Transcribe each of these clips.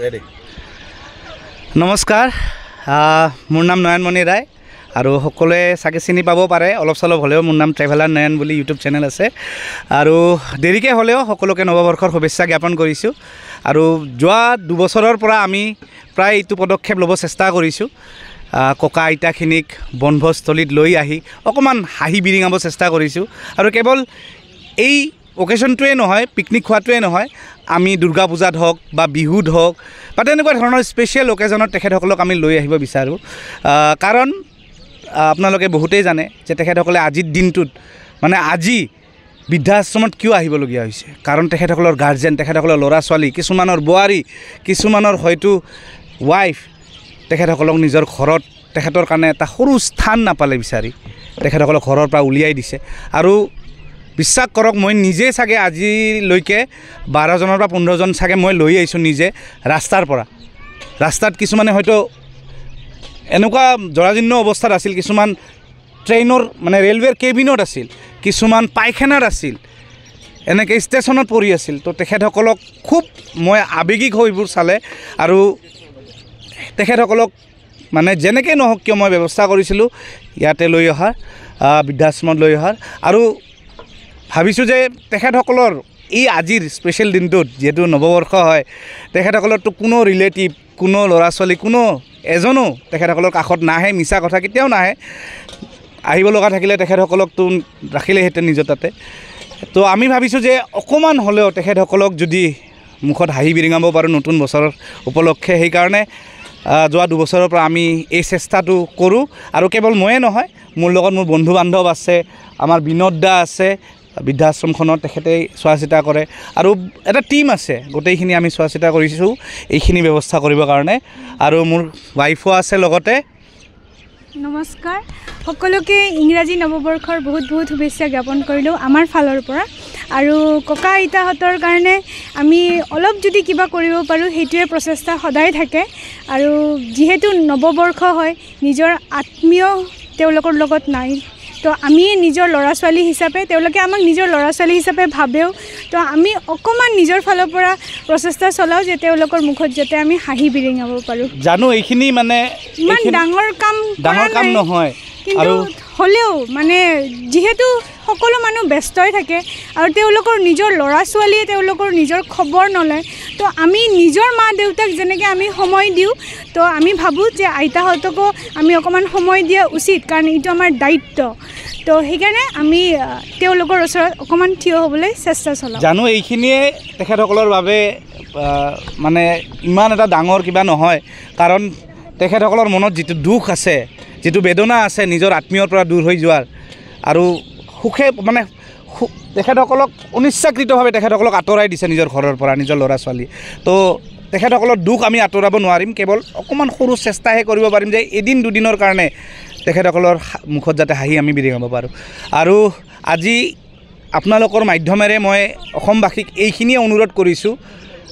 ready নমস্কাৰ মোৰ নাম নয়নমণি ৰায় আৰু সকলোৱে চাগে চিনি পাব পাৰে অলপ চলপ হ'লেও মোৰ নাম ট্ৰেভেলাৰ নয়ন বুলি ইউটিউব চেনেল আছে আৰু দেৰিকৈ হ'লেও সকলোকে নৱবৰ্ষৰ শুভেচ্ছা জ্ঞাপন কৰিছোঁ আৰু যোৱা 2 বছৰৰ পৰা আমি প্ৰায় এইটো পদক্ষেপ ল'ব চেষ্টা কৰিছোঁ ককা আইতাখিনিক বনভোজস্থলীত লৈ আহি অকণমান হাঁহি বিৰিঙাব চেষ্টা কৰিছোঁ আৰু কেৱল এই অকেশ্যনটোৱে নহয় পিকনিক খোৱাটোৱে নহয় আমি দুৰ্গা পূজাত হওক বা বিহুত হওক বা তেনেকুৱা ধৰণৰ স্পেচিয়েল অকেশ্যনত তেখেতসকলক আমি লৈ আহিব বিচাৰোঁ কাৰণ আপোনালোকে বহুতেই জানে যে তেখেতসকলে আজিৰ দিনটোত মানে আজি বৃদ্ধাশ্ৰমত কিয় আহিবলগীয়া হৈছে কাৰণ তেখেতসকলৰ গাৰ্জেন তেখেতসকলৰ ল'ৰা ছোৱালী কিছুমানৰ বোৱাৰী কিছুমানৰ হয়তো ৱাইফ তেখেতসকলক নিজৰ ঘৰত তেখেতৰ কাৰণে এটা সৰু স্থান নাপালে বিচাৰি তেখেতসকলক ঘৰৰ পৰা উলিয়াই দিছে আৰু বিশ্বাস কৰক মই নিজে চাগে আজিলৈকে 12জনৰ পৰা 15জন চাগে মই লৈ আহিছোঁ নিজে ৰাস্তাৰ পৰা ৰাস্তাত কিছুমানে হয়তো এনেকুৱা জৰাজীৰ্ণ অৱস্থাত আছিল কিছুমান ট্ৰেইনৰ মানে ৰেলৱেৰ কেবিনত আছিল কিছুমান পায়খানাত আছিল এনেকৈ ষ্টেচনত পৰি আছিল তো তেখেতসকলক খুব মই আৱেগিক হৈ এইবোৰ চালে আৰু তেখেতসকলক মানে যেনেকৈ নহওক কিয় মই ব্যৱস্থা কৰিছিলোঁ ইয়াতে লৈ অহাৰ বৃদ্ধাশ্ৰমত লৈ অহাৰ আৰু ভাবিছোঁ যে তেখেতসকলৰ এই আজিৰ স্পেচিয়েল দিনটোত যিহেতু নৱবৰ্ষ হয় তেখেতসকলৰতো কোনো ৰিলেটিভ কোনো ল'ৰা ছোৱালী কোনো এজনো তেখেতসকলৰ কাষত নাহে মিছা কথা কেতিয়াও নাহে আহিব লগা থাকিলে তেখেতসকলকতো ৰাখিলেহেঁতেন নিজৰ তাতে তো আমি ভাবিছোঁ যে অকণমান হ'লেও তেখেতসকলক যদি মুখত হাঁহি বিৰিঙাব পাৰোঁ নতুন বছৰৰ উপলক্ষে সেইকাৰণে যোৱা 2 বছৰৰ পৰা আমি এই চেষ্টাটো কৰোঁ আৰু কেৱল ময়ে নহয় মোৰ লগত মোৰ বন্ধু বান্ধৱ আছে আমাৰ বিনোদ দা আছে বৃদ্ধাশ্ৰমখনত তেখেতেই চোৱা চিতা কৰে আৰু এটা টীম আছে গোটেইখিনি আমি চোৱা চিতা কৰিছোঁ এইখিনি ব্যৱস্থা কৰিবৰ কাৰণে আৰু মোৰ ৱাইফো আছে লগতে নমস্কাৰ সকলোকে ইংৰাজী নৱবৰ্ষৰ বহুত বহুত শুভেচ্ছা জ্ঞাপন কৰিলোঁ আমাৰ ফালৰ পৰা আৰু ককা আইতাহঁতৰ কাৰণে আমি অলপ যদি কিবা কৰিব পাৰোঁ সেইটোৱে প্ৰচেষ্টা সদায় থাকে আৰু যিহেতু নৱবৰ্ষ হয় নিজৰ আত্মীয় তেওঁলোকৰ লগত নাই তো আমি নিজৰ ল'ৰা ছোৱালী হিচাপে তেওঁলোকে আমাক নিজৰ ল'ৰা ছোৱালী হিচাপে ভাবেও তো আমি অকণমান নিজৰ ফালৰ পৰা প্ৰচেষ্টা চলাওঁ যে তেওঁলোকৰ মুখত যাতে আমি হাঁহি বিৰিঙাব পাৰোঁ জানো এইখিনি মানে ইমান ডাঙৰ কাম নহয় কিন্তু হ'লেও মানে যিহেতু সকলো মানুহ ব্যস্তই থাকে আৰু তেওঁলোকৰ নিজৰ ল'ৰা ছোৱালীয়ে তেওঁলোকৰ নিজৰ খবৰ নলয় তো আমি নিজৰ মা দেউতাক যেনেকৈ আমি সময় দিওঁ তো আমি ভাবোঁ যে আইতাহঁতকো আমি অকণমান সময় দিয়া উচিত কাৰণ এইটো আমাৰ দায়িত্ব তো সেইকাৰণে আমি তেওঁলোকৰ ওচৰত অকণমান থিয় হ'বলৈ চেষ্টা চলাওঁ জানো এইখিনিয়ে তেখেতসকলৰ বাবে মানে ইমান এটা ডাঙৰ কিবা নহয় কাৰণ তেখেতসকলৰ মনত যিটো দুখ আছে যিটো বেদনা আছে নিজৰ আত্মীয়ৰ পৰা দূৰ হৈ যোৱাৰ আৰু সুখে মানে তেখেতসকলক অনিচ্ছাকৃতভাৱে তেখেতসকলক আঁতৰাই দিছে নিজৰ ঘৰৰ পৰা নিজৰ ল'ৰা ছোৱালী তো তেখেতসকলৰ দুখ আমি আঁতৰাব নোৱাৰিম কেৱল অকণমান সৰু চেষ্টাহে কৰিব পাৰিম যে এদিন দুদিনৰ কাৰণে তেখেতসকলৰ মুখত যাতে হাঁহি আমি বিৰিঙাব পাৰোঁ আৰু আজি আপোনালোকৰ মাধ্যমেৰে মই অসমবাসীক এইখিনিয়ে অনুৰোধ কৰিছোঁ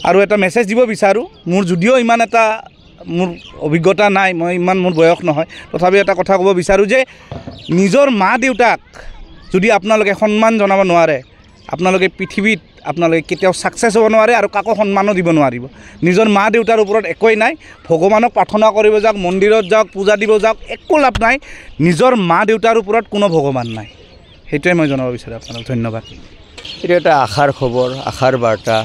আৰু এটা মেছেজ দিব বিচাৰোঁ মোৰ যদিও ইমান এটা মোৰ অভিজ্ঞতা নাই মই ইমান মোৰ বয়স নহয় তথাপিও এটা কথা ক'ব বিচাৰোঁ যে নিজৰ মা দেউতাক যদি আপোনালোকে সন্মান জনাব নোৱাৰে আপোনালোকে পৃথিৱীত আপোনালোকে কেতিয়াও ছাকচেছ হ'ব নোৱাৰে আৰু কাকো সন্মানো দিব নোৱাৰিব নিজৰ মা দেউতাৰ ওপৰত একোৱেই নাই ভগৱানক প্ৰাৰ্থনা কৰিব যাওক মন্দিৰত যাওক পূজা দিব যাওক একো লাভ নাই নিজৰ মা দেউতাৰ ওপৰত কোনো ভগৱান নাই সেইটোৱে মই জনাব বিচাৰোঁ আপোনাক ধন্যবাদ এইটো এটা আশাৰ খবৰ আশাৰ বাৰ্তা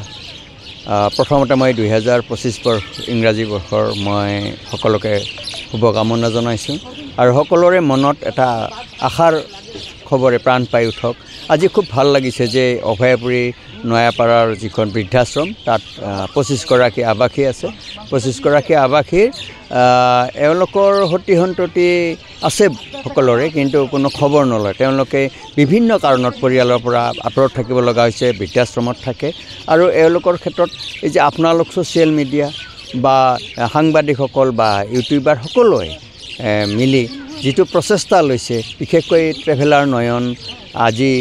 প্ৰথমতে মই 2025 ইংৰাজী বৰ্ষৰ মই সকলোকে শুভকামনা জনাইছোঁ আৰু সকলোৰে মনত এটা আশাৰ খবৰে প্ৰাণ পাই উঠক আজি খুব ভাল লাগিছে যে অভয়াপুৰী নয়াপাৰাৰ যিখন বৃদ্ধাশ্ৰম তাত 25গৰাকী আৱাসী আছে 25গৰাকী আৱাসীৰ এওঁলোকৰ সতি সন্ততি আছে সকলোৰে কিন্তু কোনো খবৰ নলয় তেওঁলোকে বিভিন্ন কাৰণত পৰিয়ালৰ পৰা আঁতৰত থাকিব লগা হৈছে বৃদ্ধাশ্ৰমত থাকে আৰু এওঁলোকৰ ক্ষেত্ৰত এই যে আপোনালোক ছ'চিয়েল মিডিয়া বা সাংবাদিকসকল বা ইউটিউবাৰ সকলোৱে মিলি যিটো প্ৰচেষ্টা লৈছে বিশেষকৈ ট্ৰেভেলাৰ নয়ন আজি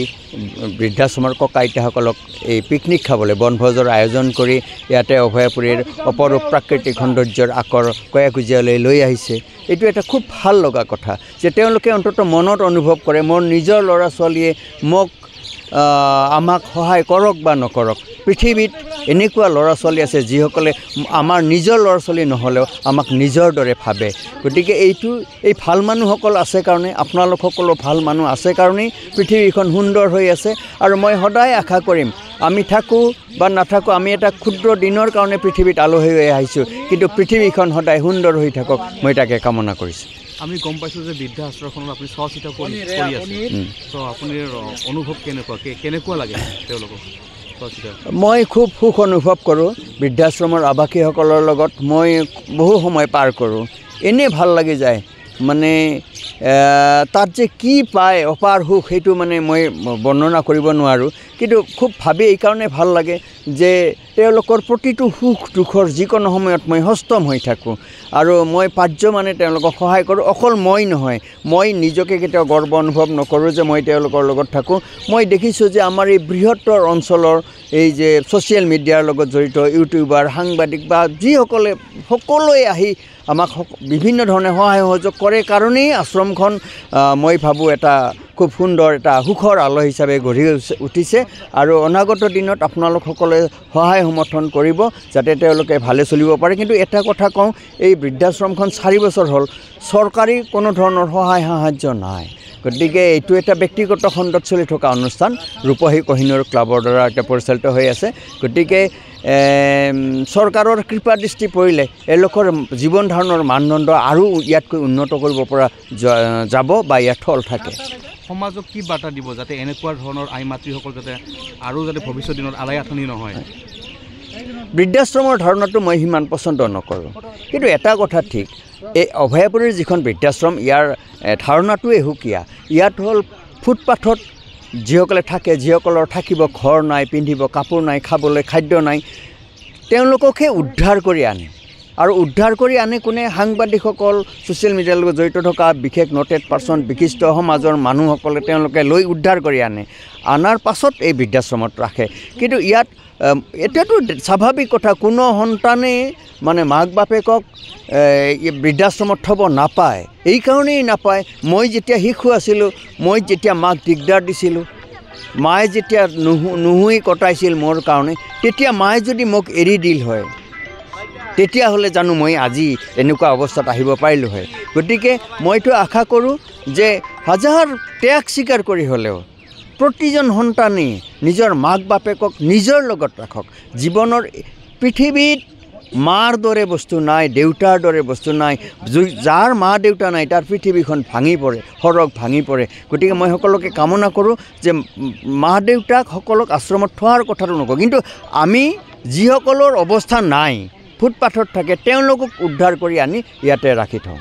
বৃদ্ধাশ্ৰমৰ ককা আইতাসকলক এই পিকনিক খাবলৈ বনভোজৰ আয়োজন কৰি ইয়াতে অভয়াপুৰীৰ অপৰূপ প্ৰাকৃতিক সৌন্দৰ্যৰ আকৰ কয়াকুজিয়ালৈ লৈ আহিছে এইটো এটা খুব ভাল লগা কথা যে তেওঁলোকে অন্ততঃ মনত অনুভৱ কৰে মোৰ নিজৰ ল'ৰা ছোৱালীয়ে মোক আমাক সহায় কৰক বা নকৰক পৃথিৱীত এনেকুৱা ল'ৰা ছোৱালী আছে যিসকলে আমাৰ নিজৰ ল'ৰা ছোৱালী নহ'লেও আমাক নিজৰ দৰে ভাবে গতিকে এই ভাল মানুহসকল আছে কাৰণে আপোনালোক সকলো ভাল মানুহ আছে কাৰণেই পৃথিৱীখন সুন্দৰ হৈ আছে আৰু মই সদায় আশা কৰিম আমি থাকোঁ বা নাথাকোঁ আমি এটা ক্ষুদ্ৰ দিনৰ কাৰণে পৃথিৱীত আলহী হৈ আহিছোঁ কিন্তু পৃথিৱীখন সদায় সুন্দৰ হৈ থাকক মই তাকে কামনা কৰিছোঁ আমি গম পাইছোঁ যে বৃদ্ধাশ্ৰমখনত আপুনি চোৱা চিতা কৰি আছে তো আপোনাৰ অনুভৱ কেনেকুৱা লাগে তেওঁলোকক মই খুব সুখ অনুভৱ কৰোঁ বৃদ্ধাশ্ৰমৰ আৱাসীসকলৰ লগত মই বহু সময় পাৰ কৰোঁ এনেই ভাল লাগি যায় মানে তাত যে কি পায় অপাৰ সুখ সেইটো মানে মই বৰ্ণনা কৰিব নোৱাৰোঁ কিন্তু খুব ভাবি এইকাৰণে ভাল লাগে যে তেওঁলোকৰ প্ৰতিটো সুখ দুখৰ যিকোনো সময়ত মই হস্তম হৈ থাকোঁ আৰু মই পাৰ্য মানে তেওঁলোকক সহায় কৰোঁ অকল মই নহয় মই নিজকে কেতিয়াও গৰ্ব অনুভৱ নকৰোঁ যে মই তেওঁলোকৰ লগত থাকোঁ মই দেখিছোঁ যে আমাৰ এই বৃহত্তৰ অঞ্চলৰ এই যে ছ'চিয়েল মিডিয়াৰ লগত জড়িত ইউটিউবাৰ সাংবাদিক বা যিসকলে সকলোৱে আহি আমাক বিভিন্ন ধৰণে সহায় সহযোগ কৰে কাৰণেই আশ্ৰমখন মই ভাবোঁ এটা খুব সুন্দৰ এটা সুখৰ আলয় হিচাপে গঢ়ি উঠিছে আৰু অনাগত দিনত আপোনালোকসকলে সহায় সমৰ্থন কৰিব যাতে তেওঁলোকে ভালে চলিব পাৰে কিন্তু এটা কথা কওঁ এই বৃদ্ধাশ্ৰমখন 4 বছৰ হ'ল চৰকাৰী কোনো ধৰণৰ সহায় সাহায্য নাই গতিকে এইটো এটা ব্যক্তিগত খণ্ডত চলি থকা অনুষ্ঠান ৰূপহী কহিনুৰ ক্লাবৰ দ্বাৰা এটা পৰিচালিত হৈ আছে গতিকে চৰকাৰৰ কৃপা দৃষ্টি পৰিলে এওঁলোকৰ জীৱন ধাৰণৰ মানদণ্ড আৰু ইয়াতকৈ উন্নত কৰিব পৰা যাব বা ইয়াত থল থাকে সমাজক কি বাৰ্তা দিব যাতে এনেকুৱা ধৰণৰ আই মাতৃসকল যাতে আৰু যাতে ভৱিষ্যত দিনত আলাই আথনি নহয় বৃদ্ধাশ্ৰমৰ ধাৰণাটো মই সিমান পচন্দ নকৰোঁ কিন্তু এটা কথা ঠিক এই অভয়াপুৰীৰ যিখন বৃদ্ধাশ্ৰম ইয়াৰ ধাৰণাটোৱে সুকীয়া ইয়াত হ'ল ফুটপাথত যিসকলে থাকে যিসকলৰ থাকিব ঘৰ নাই পিন্ধিব কাপোৰ নাই খাবলৈ খাদ্য নাই তেওঁলোককহে উদ্ধাৰ কৰি আনে আৰু উদ্ধাৰ কৰি আনে কোনে সাংবাদিকসকল ছ'চিয়েল মিডিয়াৰ লগত জড়িত থকা বিশেষ নটেড পাৰ্চন বিশিষ্ট সমাজৰ মানুহসকলে তেওঁলোকে লৈ উদ্ধাৰ কৰি আনে আনাৰ পাছত এই বৃদ্ধাশ্ৰমত ৰাখে কিন্তু ইয়াত এতিয়াতো স্বাভাৱিক কথা কোনো সন্তানে মানে মাক বাপেকক বৃদ্ধাশ্ৰমত থ'ব নাপায় এইকাৰণেই নাপায় মই যেতিয়া শিশু আছিলোঁ মই যেতিয়া মাক দিগদাৰ দিছিলোঁ মায়ে যেতিয়া নুহুই কটাইছিল মোৰ কাৰণে তেতিয়া মায়ে যদি মোক এৰি দিল হয় তেতিয়াহ'লে জানো মই আজি এনেকুৱা অৱস্থাত আহিব পাৰিলোঁ হয় গতিকে মইতো আশা কৰোঁ যে হাজাৰ ত্যাগ স্বীকাৰ কৰি হ'লেও প্ৰতিজন সন্তানেই নিজৰ মাক বাপেকক নিজৰ লগত ৰাখক জীৱনৰ পৃথিৱীত মাৰ দৰে বস্তু নাই দেউতাৰ দৰে বস্তু নাই যাৰ মা দেউতা নাই তাৰ পৃথিৱীখন ভাঙি পৰে সৰগ ভাঙি পৰে গতিকে মই সকলোকে কামনা কৰোঁ যে মা দেউতাক সকলক আশ্ৰমত থোৱাৰ কথাটো নকওঁ কিন্তু আমি যিসকলৰ অৱস্থা নাই ফুটপাথত থাকে তেওঁলোকক উদ্ধাৰ কৰি আনি ইয়াতে ৰাখি থওঁ